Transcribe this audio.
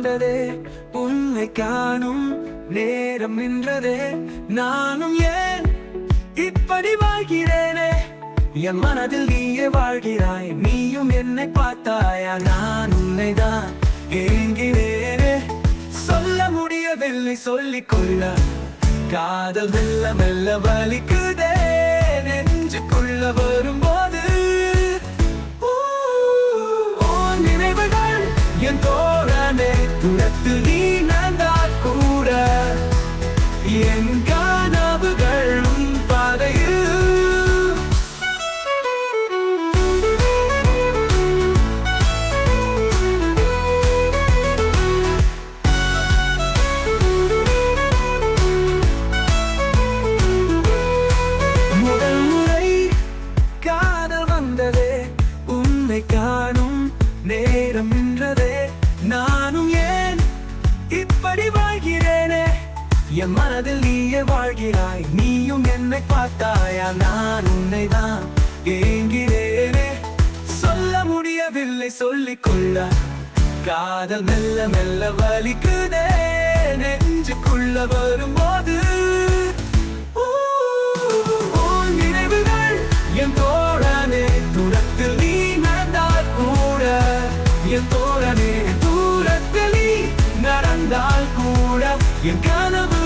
வந்ததே, உன்னை காணும் நேரம் நின்றதே. நானும் ஏன் இப்படி வாழ்கிறேனே, என் மனதில் நீயே வாழ்கிறாய். நீயும் என்னை பார்த்தாயா, நான் உன்னைதான் ஏங்கிறேனே. சொல்ல முடியவில்லை சொல்லிக்கொள்ள, காதல் மெல்ல மெல்ல வலிக்குதே நெஞ்சுக்குள்ள வரும்போது. நினைவுகள் என் தோழனே, தூரத்தில் நீ நடந்தால் கூட என் கனவுகள் உன் பாதையில். முதல் முறை காதல் வந்ததே, உன்னை காணும் நேரம் நின்றதே. நானும் ஏன் இப்படி வாழ்கிறேனே, என் மனதில் நீயே வாழ்கிறாய். நீயும் என்னை பார்த்தாயா, நான் உன்னைதான் ஏங்கிறேனே. சொல்ல முடியவில்லை சொல்லிக்கொள்ள, காதல் மெல்ல மெல்ல வலிக்குதே நெஞ்சுக்குள்ள வரும்போது. நினைவுகள் என் தோழனே, தூரத்தில் நீ நடந்தால் கூட என் தோழனே, தூரத்தில் நீ நடந்தால் கூட என் கனவு